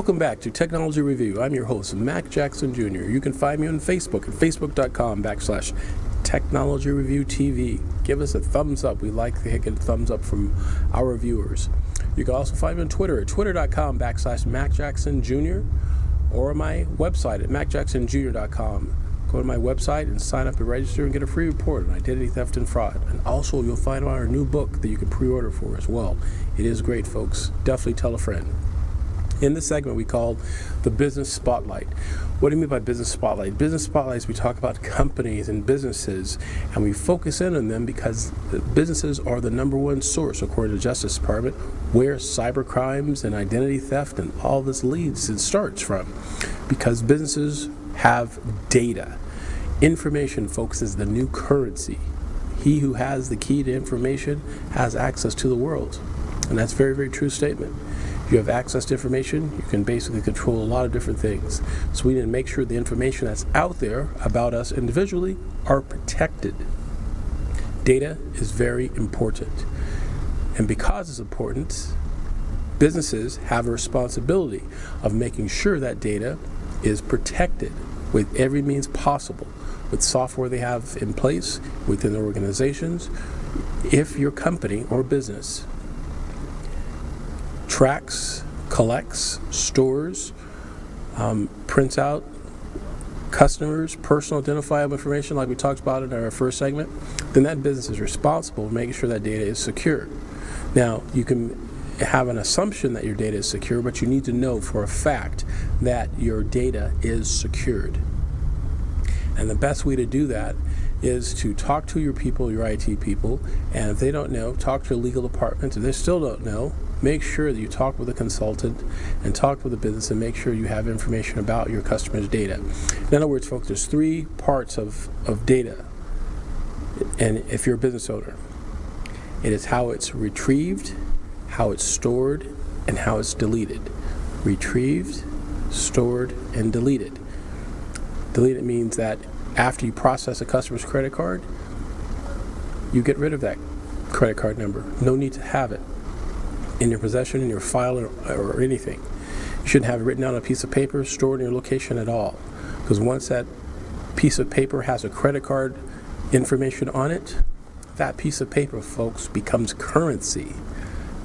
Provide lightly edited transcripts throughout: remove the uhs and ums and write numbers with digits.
Welcome back to Technology Review. I'm your host, Mac Jackson Jr. You can find me on Facebook at facebook.com/Technology Review TV. Give us a thumbs up. We like to get a thumbs up from our viewers. You can also find me on Twitter at twitter.com/Mac Jackson Jr. or my website at macjacksonjr.com. Go to my website and sign up and register and get a free report on identity theft and fraud. And also, you'll find our new book that you can pre-order for as well. It is great, folks. Definitely tell a friend. In this segment, we call the Business Spotlight. What do you mean by Business Spotlight? Business Spotlights, we talk about companies and businesses, and we focus in on them because the businesses are the number one source, according to the Justice Department, where cyber crimes and identity theft and all this leads and starts from. Because businesses have data. Information, folks, is the new currency. He who has the key to information has access to the world. And that's a very, very true statement. If you have access to information, you can basically control a lot of different things. So we need to make sure the information that's out there about us individually are protected. Data is very important. And because it's important, businesses have a responsibility of making sure that data is protected with every means possible, with software they have in place within their organizations. If your company or business tracks, collects, stores, prints out customers' personal identifiable information like we talked about in our first segment, then that business is responsible for making sure that data is secure. Now, you can have an assumption that your data is secure, but you need to know for a fact that your data is secured. And the best way to do that is to talk to your people, your IT people, and if they don't know, talk to your legal department. If they still don't know, make sure that you talk with a consultant and talk with the business and make sure you have information about your customers' data. In other words, folks, there's three parts of data. And if you're a business owner, it is how it's retrieved, how it's stored, and how it's deleted. Retrieved, stored, and deleted. Deleted means that after you process a customer's credit card, you get rid of that credit card number. No need to have it in your possession, in your file, or anything. You shouldn't have it written down on a piece of paper, stored in your location at all. Because once that piece of paper has a credit card information on it, that piece of paper, folks, becomes currency.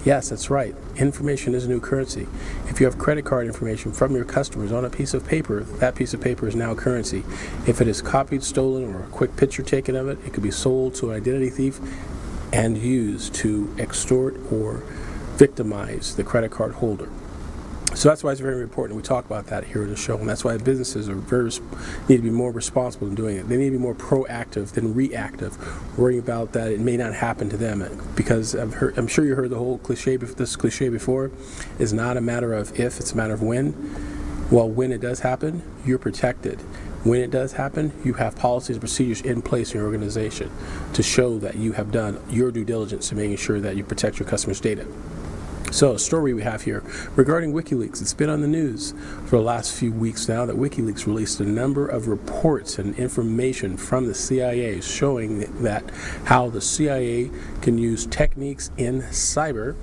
Yes, that's right. Information is a new currency. If you have credit card information from your customers on a piece of paper, that piece of paper is now currency. If it is copied, stolen, or a quick picture taken of it, it could be sold to an identity thief and used to extort or victimize the credit card holder. So that's why it's very important. We talk about that here in the show, and that's why businesses are need to be more responsible in doing it. They need to be more proactive than reactive, worrying about that it may not happen to them. Because I'm sure you heard the whole cliche. This cliche before is not a matter of if; it's a matter of when. Well, when it does happen, you're protected. When it does happen, you have policies and procedures in place in your organization to show that you have done your due diligence in making sure that you protect your customers' data. So, a story we have here regarding WikiLeaks. It's been on the news for the last few weeks now that WikiLeaks released a number of reports and information from the CIA showing that how the CIA can use techniques in cyber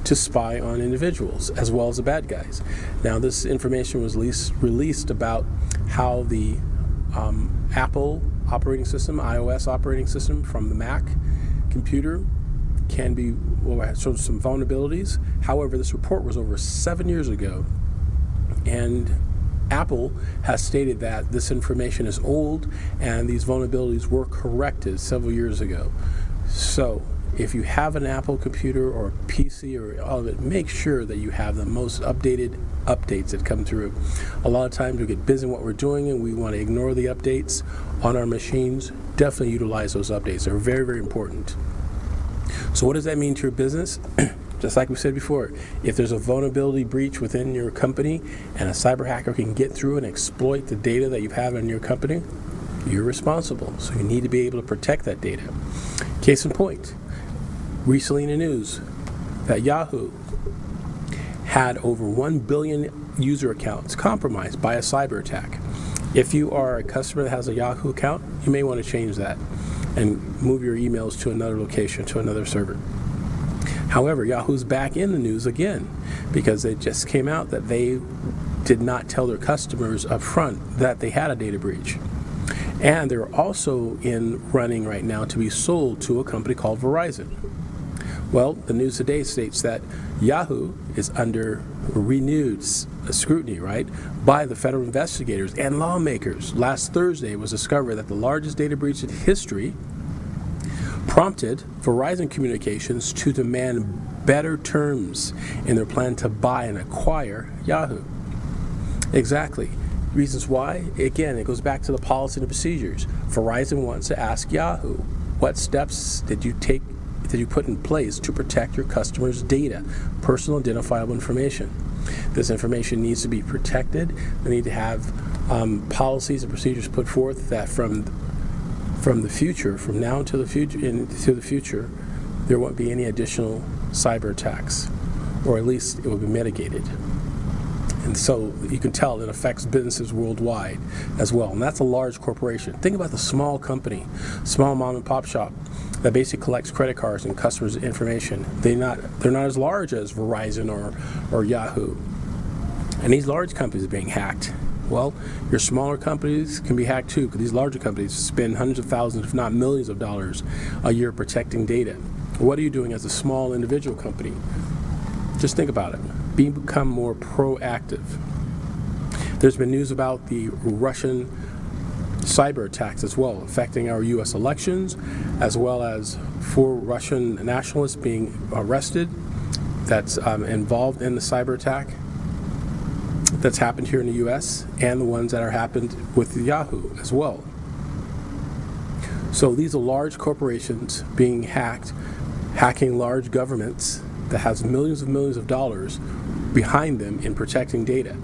to spy on individuals as well as the bad guys. Now, this information was released about how the Apple operating system, iOS operating system from the Mac computer can be show some vulnerabilities. However, this report was over 7 years ago, and Apple has stated that this information is old and these vulnerabilities were corrected several years ago. So if you have an Apple computer or PC or all of it, make sure that you have the most updated updates that come through. A lot of times we get busy in what we're doing and we want to ignore the updates on our machines. Definitely utilize those updates. They're very, very important. So what does that mean to your business? Just like we said before, if there's a vulnerability breach within your company and a cyber hacker can get through and exploit the data that you have in your company, you're responsible. So you need to be able to protect that data. Case in point, recently in the news that Yahoo had over 1 billion user accounts compromised by a cyber attack. If you are a customer that has a Yahoo account, you may want to change that and move your emails to another location, to another server. However, Yahoo's back in the news again because it just came out that they did not tell their customers up front that they had a data breach. And they're also in running right now to be sold to a company called Verizon. Well, the news today states that Yahoo is under renewed scrutiny, right, by the federal investigators and lawmakers. Last Thursday, it was discovered that the largest data breach in history prompted Verizon Communications to demand better terms in their plan to buy and acquire Yahoo. Exactly. Reasons why? Again, it goes back to the policy and the procedures. Verizon wants to ask Yahoo, what steps did you put in place to protect your customers' data, personal identifiable information? This information needs to be protected. They need to have policies and procedures put forth that from the future, from now into the future, there won't be any additional cyber attacks, or at least it will be mitigated. And so you can tell it affects businesses worldwide as well. And that's a large corporation. Think about the small company, small mom and pop shop that basically collects credit cards and customers' information. They're not as large as Verizon or Yahoo. And these large companies are being hacked. Well, your smaller companies can be hacked too, because these larger companies spend hundreds of thousands, if not millions of dollars a year protecting data. What are you doing as a small individual company? Just think about it. Become more proactive. There's been news about the Russian cyber attacks as well, affecting our U.S. elections, as well as 4 Russian nationalists being arrested that's involved in the cyber attack that's happened here in the U.S., and the ones that are happened with Yahoo as well. So these are large corporations being hacked, hacking large governments that has millions of dollars behind them in protecting data.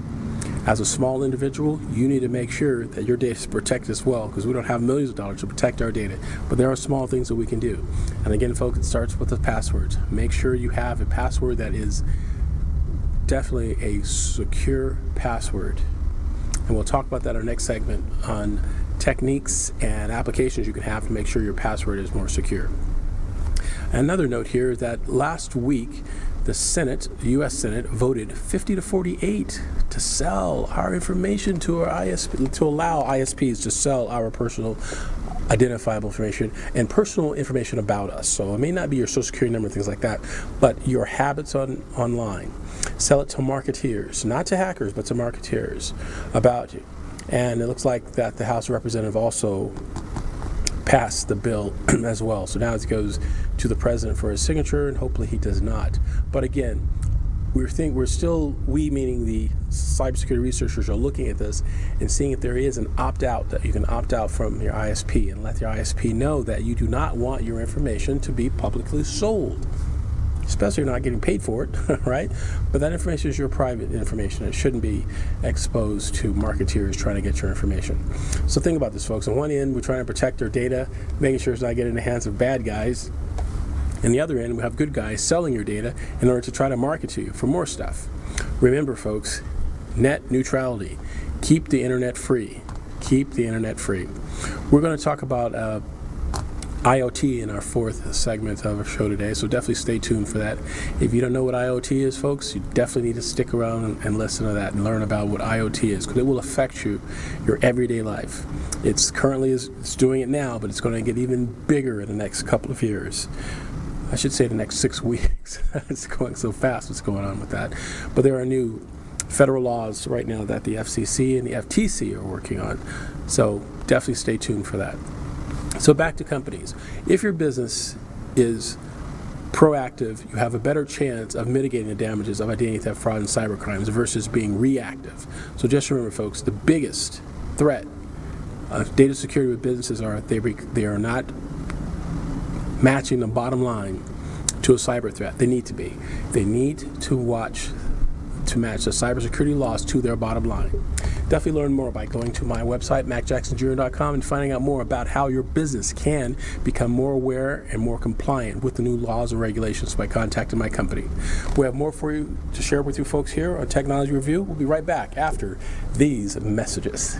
As a small individual, you need to make sure that your data is protected as well, because we don't have millions of dollars to protect our data. But there are small things that we can do. And again, folks, it starts with the passwords. Make sure you have a password that is definitely a secure password. And we'll talk about that in our next segment on techniques and applications you can have to make sure your password is more secure. Another note here is that last week, the U.S. Senate voted 50 to 48 to sell our information to our ISP, to allow ISPs to sell our personal identifiable information and personal information about us. So it may not be your social security number and things like that, but your habits online. Sell it to marketeers, not to hackers, but to marketeers about you. And it looks like that the House of Representatives also passed the bill as well. So now it goes to the president for his signature, and hopefully he does not. But again, we meaning the cybersecurity researchers, are looking at this and seeing if there is an opt-out, that you can opt out from your ISP and let your ISP know that you do not want your information to be publicly sold, especially if you're not getting paid for it, right? But that information is your private information. It shouldn't be exposed to marketeers trying to get your information. So think about this, folks. On one end, we're trying to protect our data, making sure it's not getting in the hands of bad guys. And the other end, we have good guys selling your data in order to try to market to you for more stuff. Remember, folks, net neutrality. Keep the internet free. Keep the internet free. We're going to talk about IoT in our 4th segment of our show today, so definitely stay tuned for that. If you don't know what IoT is, folks, you definitely need to stick around and listen to that and learn about what IoT is, because it will affect your everyday life. It's doing it now, but it's going to get even bigger in the next couple of years. I should say the next 6 weeks. It's going so fast what's going on with that. But there are new federal laws right now that the FCC and the FTC are working on. So definitely stay tuned for that. So back to companies. If your business is proactive, you have a better chance of mitigating the damages of identity theft, fraud, and cyber crimes versus being reactive. So just remember, folks, the biggest threat of data security with businesses are they are not matching the bottom line to a cyber threat. They need to be. They need to match the cybersecurity laws to their bottom line. Definitely learn more by going to my website, macjacksonjr.com, and finding out more about how your business can become more aware and more compliant with the new laws and regulations by contacting my company. We have more for you to share with you folks here on Technology Review. We'll be right back after these messages.